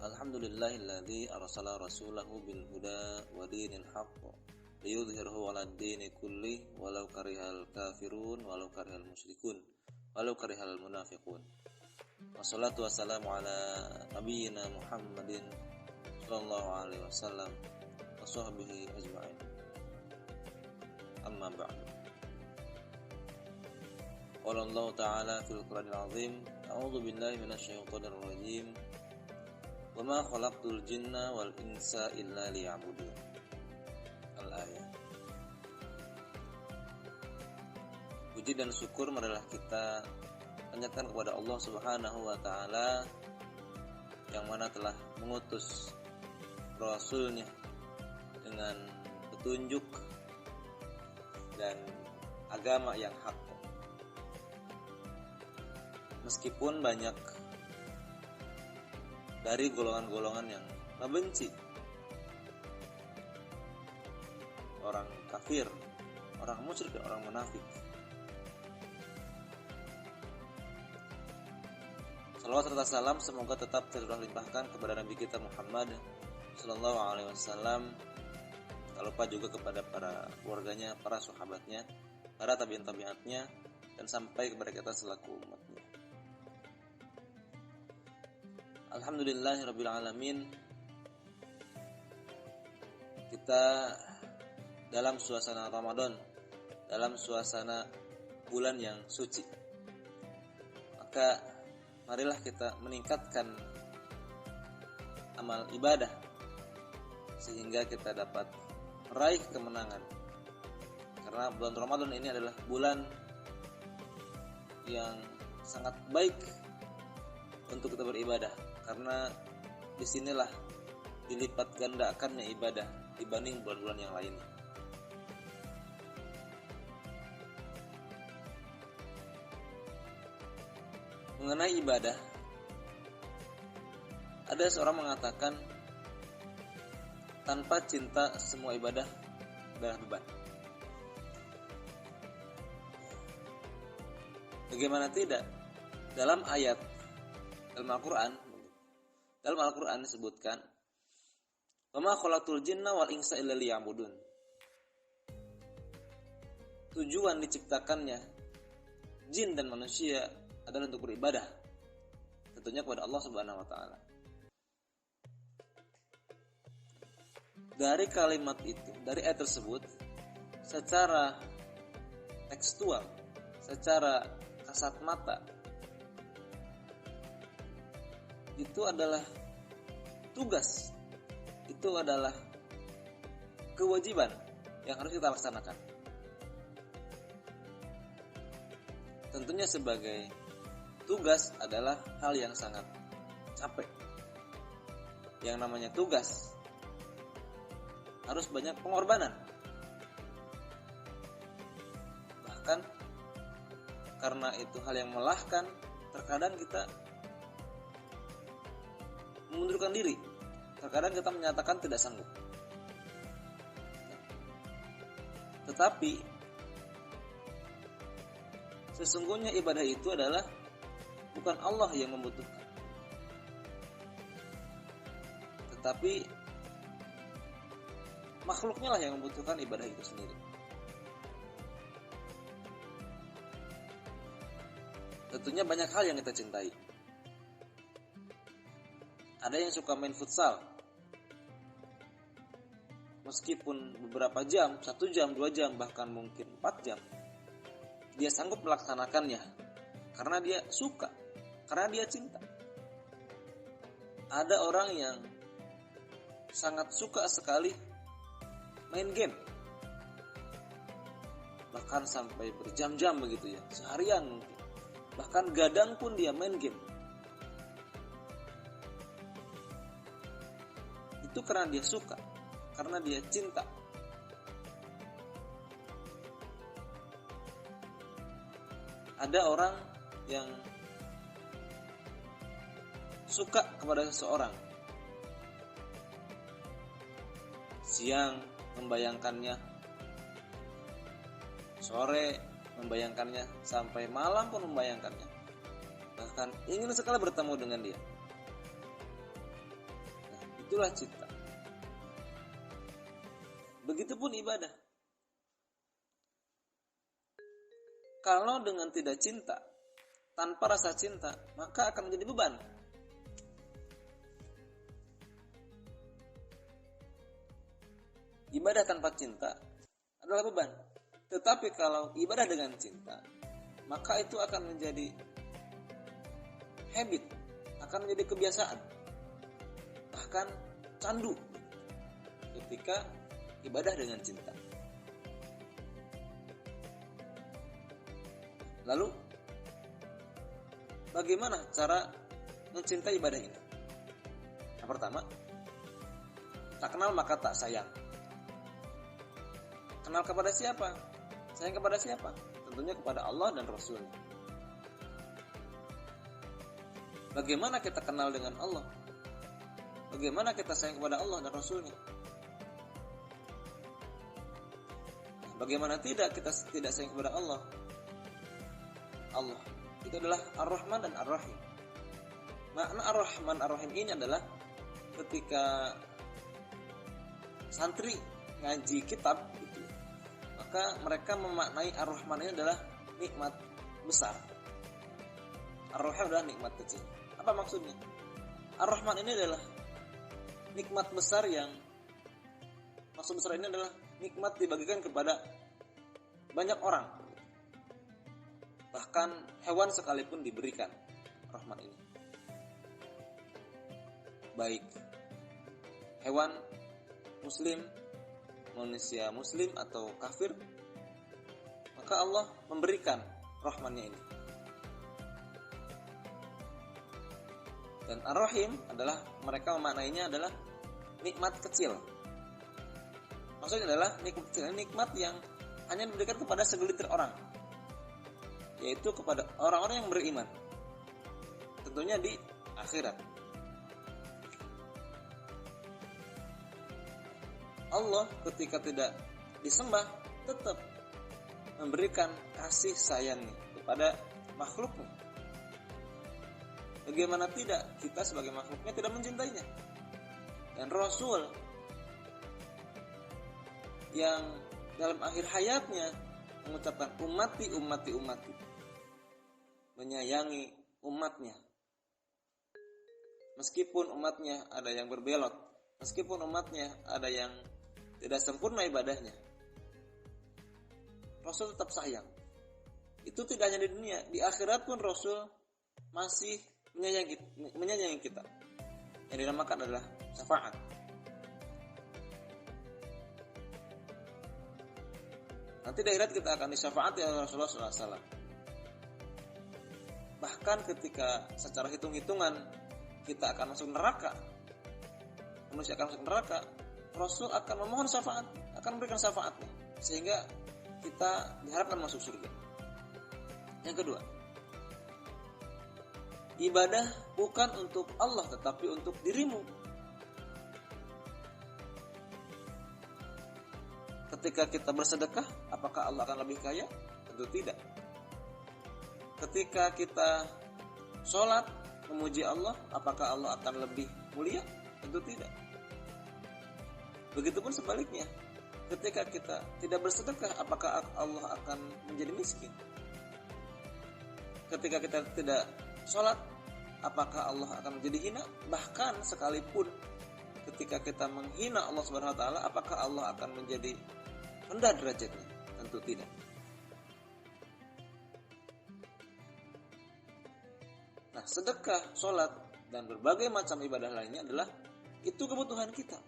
Alhamdulillahilladzi arsala rasulahu bil huda wa dinil haqq liyudhhirahu 'alad dini kulli walau karihal kafirun walau karihal musyrikun walau karihal munafiqun. Wassalatu wassalamu ala nabiyyina Muhammadin sallallahu alaihi wasallam wa sahbihi ajma'in. Amma ba'du. Qala Allah ta'ala fil Qur'anil 'azim, a'udzu billahi minasyaitonir rajim. Wa ma khalaqtul jinna wal insa illa liya'budun. Al-ayat. Puji dan syukur marilah kita panjatkan kepada Allah Subhanahu wa taala yang mana telah mengutus rasulnya dengan petunjuk dan agama yang hak. Meskipun banyak dari golongan-golongan yang membenci orang kafir, orang musyrik, dan orang munafik. Salawat serta salam semoga tetap tercurah limpahkan kepada Nabi kita Muhammad sallallahu alaihi wasallam, tak lupa juga kepada para keluarganya, para sahabatnya, para tabi'in-tabi'atnya, dan sampai kepada kita selaku umatnya. Alhamdulillahirabbil alamin. Kita dalam suasana Ramadan, dalam suasana bulan yang suci. Maka marilah kita meningkatkan amal ibadah sehingga kita dapat meraih kemenangan. Karena bulan Ramadan ini adalah bulan yang sangat baik untuk kita beribadah, karena disinilah dilipat gandakannya ibadah dibanding bulan-bulan yang lainnya. Mengenai ibadah, ada seorang mengatakan tanpa cinta semua ibadah adalah beban. Bagaimana tidak? Dalam ayat dalam Al-Quran disebutkan, "Wa ma khalaqtul jinna wal insa illa liya'budun." Tujuan diciptakannya jin dan manusia adalah untuk beribadah, tentunya kepada Allah Subhanahu wa taala. Dari kalimat itu, dari ayat tersebut, secara tekstual, secara kasat mata, itu adalah tugas, itu adalah kewajiban yang harus kita laksanakan. Tentunya sebagai tugas adalah hal yang sangat capek. Yang namanya tugas harus banyak pengorbanan. Bahkan karena itu hal yang melelahkan, terkadang kita mengundurkan diri. Terkadang kita menyatakan tidak sanggup. Tetapi sesungguhnya ibadah itu adalah bukan Allah yang membutuhkan, tetapi makhluknya lah yang membutuhkan ibadah itu sendiri. Tentunya banyak hal yang kita cintai. Ada yang suka main futsal, meskipun beberapa jam, 1 jam, 2 jam, bahkan mungkin 4 jam, dia sanggup melaksanakannya karena dia suka, karena dia cinta. Ada orang yang sangat suka sekali main game, bahkan sampai berjam-jam begitu ya, seharian mungkin, bahkan gadang pun dia main game. Itu karena dia suka, karena dia cinta. Ada orang yang suka kepada seseorang, siang membayangkannya, sore membayangkannya, sampai malam pun membayangkannya. Bahkan ingin sekali bertemu dengan dia. Itulah cinta. Begitupun ibadah. Kalau dengan tidak cinta, tanpa rasa cinta, maka akan menjadi beban. Ibadah tanpa cinta adalah beban. Tetapi kalau ibadah dengan cinta, maka itu akan menjadi habit, akan menjadi kebiasaan, bahkan candu ketika ibadah dengan cinta. Lalu, bagaimana cara mencintai ibadah ini? Yang pertama, tak kenal maka tak sayang. Kenal kepada siapa? Sayang kepada siapa? Tentunya kepada Allah dan Rasul. Bagaimana kita kenal dengan Allah? Bagaimana kita sayang kepada Allah dan Rasulnya? Bagaimana tidak kita tidak sayang kepada Allah? Allah itu adalah Ar-Rahman dan Ar-Rahim. Makna Ar-Rahman Ar-Rahim ini adalah ketika santri ngaji kitab gitu, maka mereka memaknai Ar-Rahman ini adalah nikmat besar. Ar-Rahim adalah nikmat kecil. Apa maksudnya? Ar-Rahman ini adalah nikmat besar yang maksud besar ini adalah nikmat dibagikan kepada banyak orang. Bahkan hewan sekalipun diberikan rahmat ini. Baik hewan muslim, manusia muslim atau kafir, maka Allah memberikan rahmatnya ini. Dan Ar-Rahim adalah mereka memaknainya adalah nikmat kecil. Maksudnya adalah nikmat kecil, nikmat yang hanya diberikan kepada segelintir orang, yaitu kepada orang-orang yang beriman, tentunya di akhirat. Allah ketika tidak disembah tetap memberikan kasih sayangnya kepada makhluknya. Bagaimana tidak kita sebagai makhluknya tidak mencintainya? Dan Rasul yang dalam akhir hayatnya mengucapkan ummati, ummati, ummati, menyayangi umatnya. Meskipun umatnya ada yang berbelot, meskipun umatnya ada yang tidak sempurna ibadahnya, Rasul tetap sayang. Itu tidak hanya di dunia, di akhirat pun Rasul masih menyayangi kita. Yang dinamakan adalah syafaat. Nanti di akhirat kita akan disyafaati oleh Rasulullah SAW. Bahkan ketika secara hitung-hitungan kita akan masuk neraka, manusia akan masuk neraka, Rasul akan memohon syafaat, akan memberikan syafaatnya, sehingga kita diharapkan masuk surga. Yang kedua, ibadah bukan untuk Allah tetapi untuk dirimu. Ketika kita bersedekah, apakah Allah akan lebih kaya? Tentu tidak. Ketika kita sholat memuji Allah, apakah Allah akan lebih mulia? Tentu tidak. Begitupun sebaliknya, ketika kita tidak bersedekah, apakah Allah akan menjadi miskin? Ketika kita tidak sholat, apakah Allah akan menjadi hina? Bahkan sekalipun ketika kita menghina Allah Subhanahu wa taala, apakah Allah akan menjadi rendah derajatnya? Tentu tidak. Nah, sedekah, sholat, dan berbagai macam ibadah lainnya adalah itu kebutuhan kita.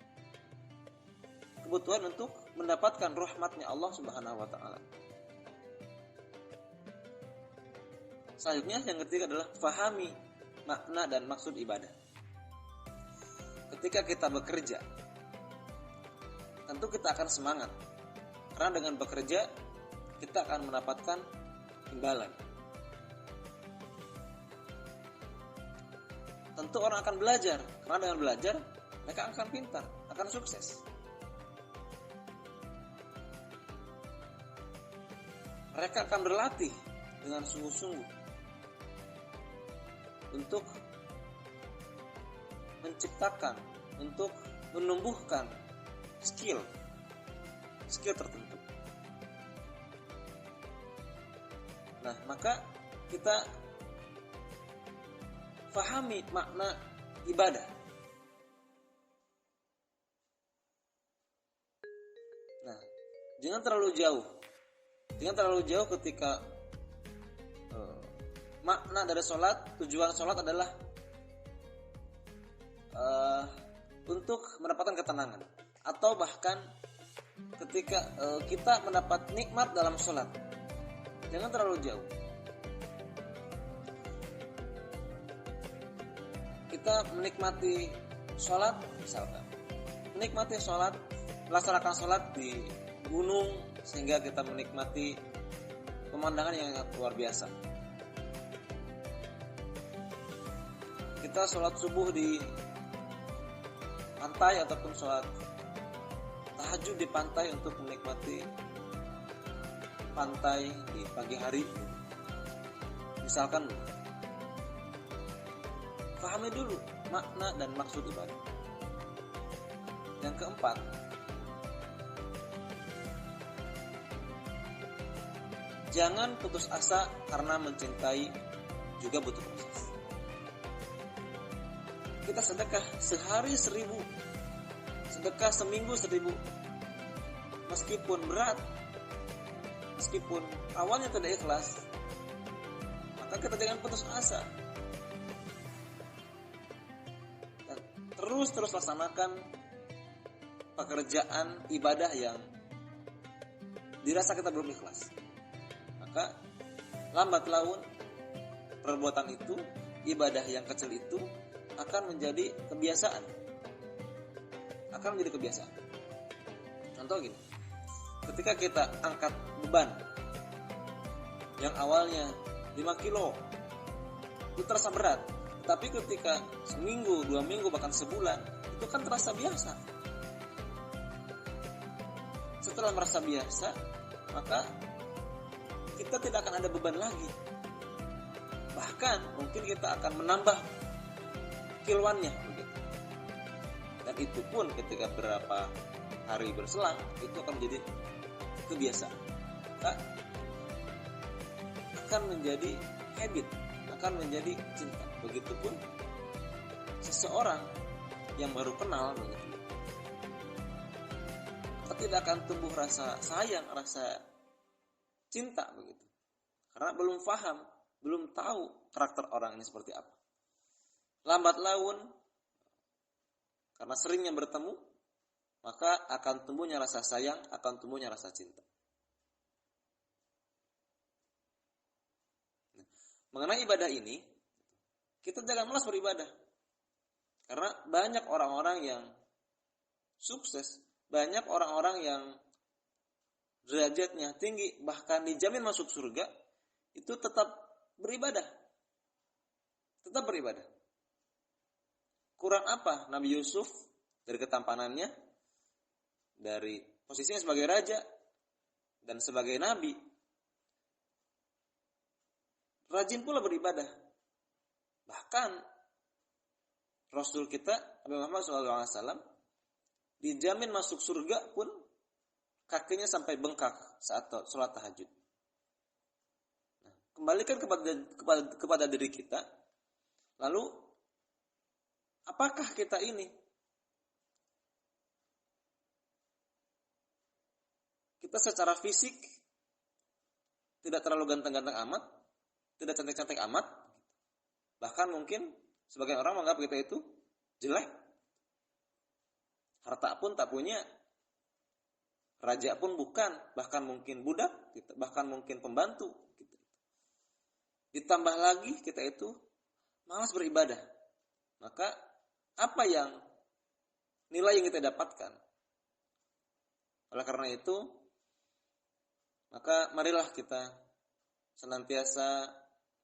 Kebutuhan untuk mendapatkan rahmatnya Allah Subhanahu wa taala. Selanjutnya yang ketiga adalah fahami makna dan maksud ibadah. Ketika kita bekerja, tentu kita akan semangat. Karena dengan bekerja kita akan mendapatkan imbalan. Tentu orang akan belajar, karena dengan belajar mereka akan pintar, akan sukses. Mereka akan berlatih dengan sungguh-sungguh untuk menciptakan, untuk menumbuhkan skill tertentu. Nah, maka kita fahami makna ibadah. Nah, jangan terlalu jauh ketika makna dari sholat, tujuan sholat adalah untuk mendapatkan ketenangan, atau bahkan ketika kita mendapat nikmat dalam sholat. Jangan terlalu jauh. Kita menikmati sholat, misalkan menikmati sholat, melaksanakan sholat di gunung sehingga kita menikmati pemandangan yang luar biasa. Kita sholat subuh di pantai ataupun sholat tahajud di pantai untuk menikmati pantai di pagi hari. Misalkan, pahami dulu makna dan maksud ibadah. Yang keempat, jangan putus asa karena mencintai juga butuh proses. Kita sedekah sehari 1000, sedekah seminggu 1000, meskipun berat, meskipun awalnya tidak ikhlas, maka kita jangan putus asa dan terus laksanakan pekerjaan ibadah yang dirasa kita belum ikhlas. Maka lambat laun perbuatan itu, ibadah yang kecil itu akan menjadi kebiasaan. Contoh gini, ketika kita angkat beban yang awalnya 5 kilo itu terasa berat, tapi ketika seminggu, 2 minggu, bahkan sebulan, itu kan terasa biasa. Setelah merasa biasa, maka kita tidak akan ada beban lagi. Bahkan mungkin kita akan menambah kiloannya begitu. Dan itu pun ketika berapa hari berselang, itu akan menjadi kebiasaan. Maka akan menjadi habit, akan menjadi cinta. Begitupun seseorang yang baru kenal begitu, maka tidak akan tumbuh rasa sayang, rasa cinta begitu. Karena belum paham, belum tahu karakter orang ini seperti apa. Lambat laun, karena seringnya bertemu, maka akan tumbuhnya rasa sayang, akan tumbuhnya rasa cinta. Mengenai ibadah ini, kita jangan malas beribadah. Karena banyak orang-orang yang sukses, banyak orang-orang yang derajatnya tinggi, bahkan dijamin masuk surga, itu tetap beribadah. Kurang apa Nabi Yusuf dari ketampanannya, dari posisinya sebagai raja dan sebagai nabi, rajin pula beribadah. Bahkan Rasul kita Nabi Muhammad SAW dijamin masuk surga pun kakinya sampai bengkak saat sholat tahajud. Nah, kembalikan kepada diri kita. Lalu apakah kita ini? Kita secara fisik tidak terlalu ganteng-ganteng amat, tidak cantik-cantik amat, bahkan mungkin sebagian orang menganggap kita itu jelek. Harta pun tak punya, raja pun bukan, bahkan mungkin budak, bahkan mungkin pembantu. Ditambah lagi kita itu malas beribadah. Maka apa yang nilai yang kita dapatkan? Oleh karena itu, maka marilah kita senantiasa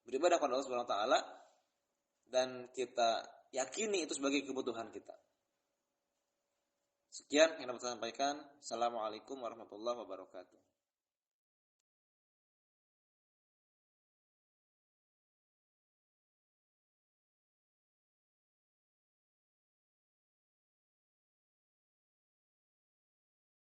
beribadah kepada Allah Subhanahu wa taala dan kita yakini itu sebagai kebutuhan kita. Sekian yang dapat saya sampaikan. Assalamualaikum warahmatullahi wabarakatuh.